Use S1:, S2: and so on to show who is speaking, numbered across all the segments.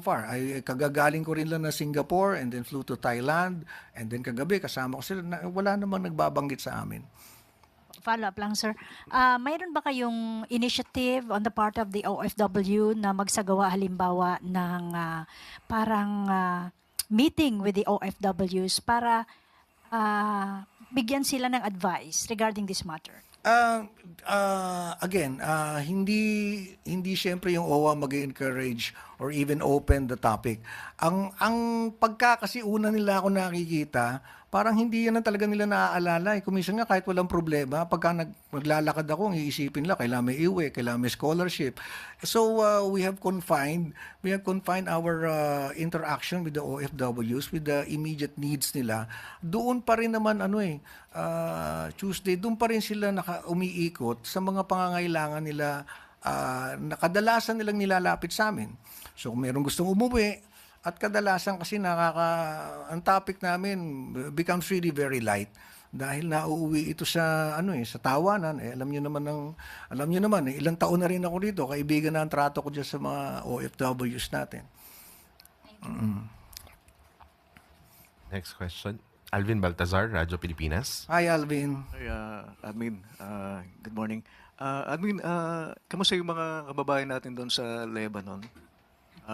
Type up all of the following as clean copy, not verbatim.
S1: far. Kagagaling ko rin lang na Singapore and then flew to Thailand and then kagabi kasama ko sila. Wala namang nagbabanggit sa amin.
S2: Follow-up lang, sir. Mayroon ba kayong initiative on the part of the OFW na magsagawa halimbawa ng parang meeting with the OFWs para bigyan sila ng advice regarding this matter?
S1: Again, hindi siyempre yung OWA mag-encourage or even open the topic. Ang pagka kasi una nila ako nakikita, parang hindi yan na talaga nila naaalala. Kuminsan nga kahit walang problema, pagka maglalakad ako, ang iisipin nila, kailangan may iwi, kailangan may scholarship. So we have confined our interaction with the OFWs, with the immediate needs nila. Doon pa rin naman Tuesday, doon pa rin sila umiikot sa mga pangangailangan nila na kadalasan nilang nilalapit sa amin. So kung merong gustong umuwi, at kadalasan kasi ang topic namin becomes really very light dahil nauuwi ito sa sa tawanan. Alam niyo naman ilang taon na rin ako dito, kaibigan na ang trato ko diyan sa mga OFWs natin.
S3: Next question. Alvin Baltazar, Radyo Pilipinas.
S1: Hi Alvin.
S4: Hi, Admin. Good morning. Admin, kamusta yung mga kababayan natin doon sa Lebanon?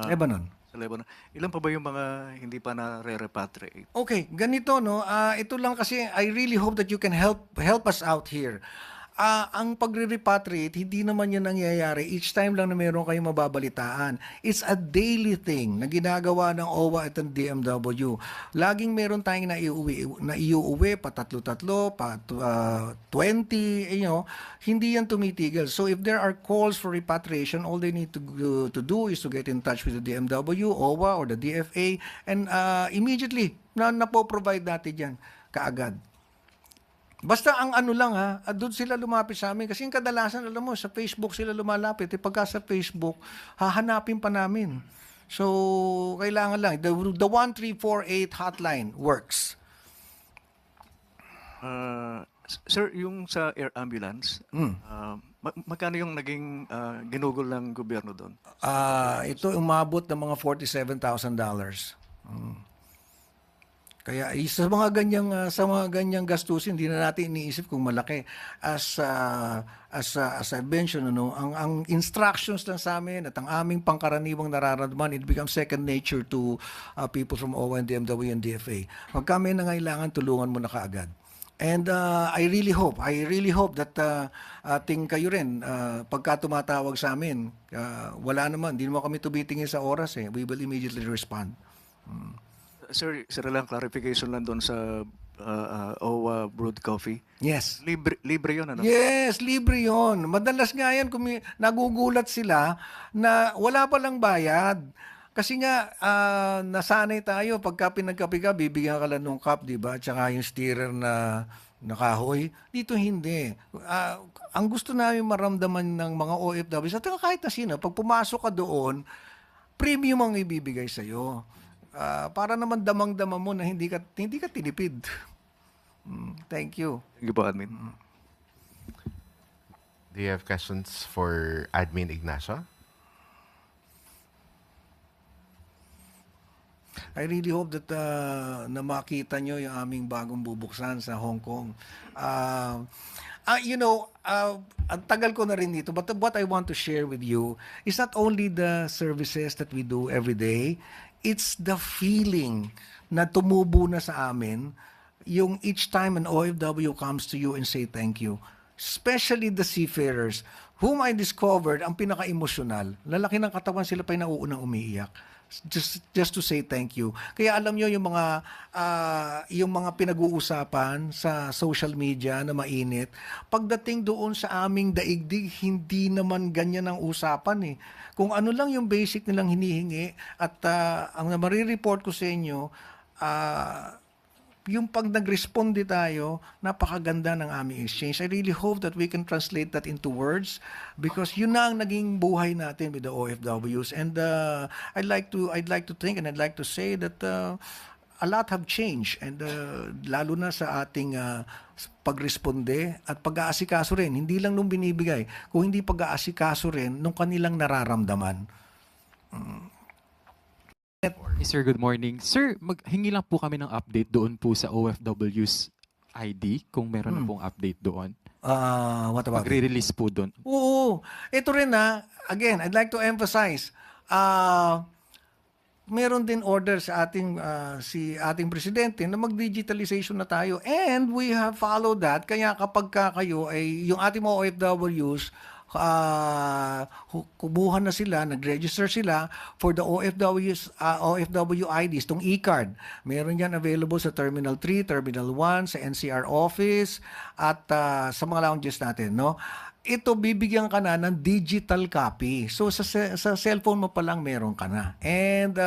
S1: Lebanon.
S4: Sa Lebanon. Ilan pa ba yung mga hindi pa na-repatriate?
S1: Okay, ganito ito lang kasi I really hope that you can help us out here. Ang pagre-repatriate, hindi naman yan nangyayari each time lang na meron kayong mababalitaan. It's a daily thing na ginagawa ng OWA at ng DMW. Laging meron tayong naiuwi pa tatlo-tatlo, pa 20, hindi yan tumitigil. So if there are calls for repatriation, all they need to do is to get in touch with the DMW, OWA, or the DFA, and immediately, napo-provide natin yan kaagad. Basta ang doon sila lumapit sa amin. Kasi yung kadalasan, alam mo, sa Facebook sila lumalapit. Pagka sa Facebook, hahanapin pa namin. So, kailangan lang. The 1348 hotline works.
S4: Sir, yung sa air ambulance, magkano yung naging ginugol ng gobyerno doon?
S1: Ito umabot ng mga $47,000. Kaya sa mga ganyang gastusin, hindi na natin iniisip kung malaki. As I mentioned, ang instructions lang sa amin at ang aming pangkaraniwang nararamdaman, it becomes second nature to people from OWA and DMW and DFA. Pag kami nangailangan, tulungan mo na kaagad. And I really hope that kayo rin, pagka tumatawag sa amin, wala naman, hindi naman kami tumitingin sa oras. We will immediately respond.
S4: Sir lang clarification lang doon sa OWA brewed coffee.
S1: Yes.
S4: Libre yun, ano?
S1: Yes, libre yun. Madalas nga yan, nagugulat sila na wala palang bayad. Kasi nga, nasanay tayo, pagka pinagkape ka, bibigyan ka lang ng cup, di ba? Tsaka yung stirrer na kahoy. Dito hindi. Ang gusto namin maramdaman ng mga OFW, sa kahit na sino, pag pumasok ka doon, premium ang ibibigay sa'yo. Para naman damang-dama mo na hindi ka tinipid. Thank you.
S4: Thank you po, Admin.
S3: Do you have questions for Admin Ignacio?
S1: I really hope that na makita nyo yung aming bagong bubuksan sa Hong Kong. Ang tagal ko na rin dito, but what I want to share with you is not only the services that we do every day, it's the feeling na tumubo na sa amin yung each time an OFW comes to you and say thank you. Especially the seafarers, whom I discovered ang pinaka-emosyonal. Lalaki ng katawan, sila pa yung nauunang umiiyak. Just to say thank you. Kaya alam nyo yung mga pinag-uusapan sa social media na mainit, pagdating doon sa aming daigdig, hindi naman ganyan ang usapan. Kung ano lang yung basic nilang hinihingi at ang marireport ko sa inyo, yung pag nag-responde tayo, napakaganda ng aming exchange. I really hope that we can translate that into words because yun na ang naging buhay natin with the OFWs. And I'd like to think and I'd like to say that a lot have changed and lalo na sa ating pagresponde at pag-aasikaso rin. Hindi lang nung binibigay, kung hindi pag-aasikaso rin nung kanilang nararamdaman.
S5: Sir, good morning. Sir, maghingi lang po kami ng update doon po sa OFW's ID, kung meron na pong update doon.
S1: What about it?
S5: Magre-release po doon.
S1: Oo. Ito rin again, I'd like to emphasize, meron din order sa ating presidente na mag-digitalization na tayo. And we have followed that. Kaya kapag kayo ay, yung ating mga OFWs, kumuha na sila, nag-register sila for the OFW IDs, tong e-card. Meron yan available sa Terminal 3, Terminal 1, sa NCR office, at sa mga lounges natin, no? Ito, bibigyan ka na ng digital copy. So, sa cellphone mo pa lang, meron ka na. And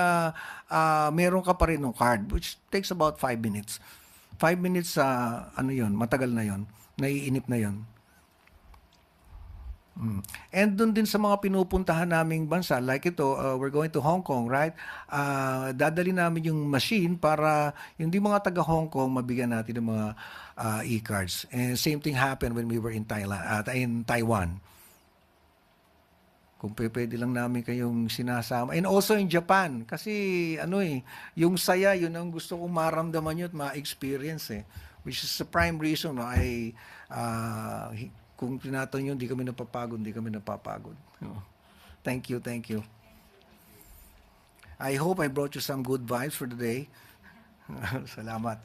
S1: meron ka pa rin ng card, which takes about 5 minutes. 5 minutes, matagal na yon, naiinip na yon. And doon din sa mga pinupuntahan naming bansa, like ito, we're going to Hong Kong, right? Dadali namin yung machine para yung di mga taga Hong Kong, mabigyan natin ng mga e-cards. And same thing happened when we were in Taiwan. Kung pwede lang namin kayong sinasama. And also in Japan, kasi yung saya, yun ang gusto kong maramdaman nyo at ma-experience which is the prime reason why kung tinatanong nyo, hindi kami napapagod. Thank you. I hope I brought you some good vibes for the day. Salamat.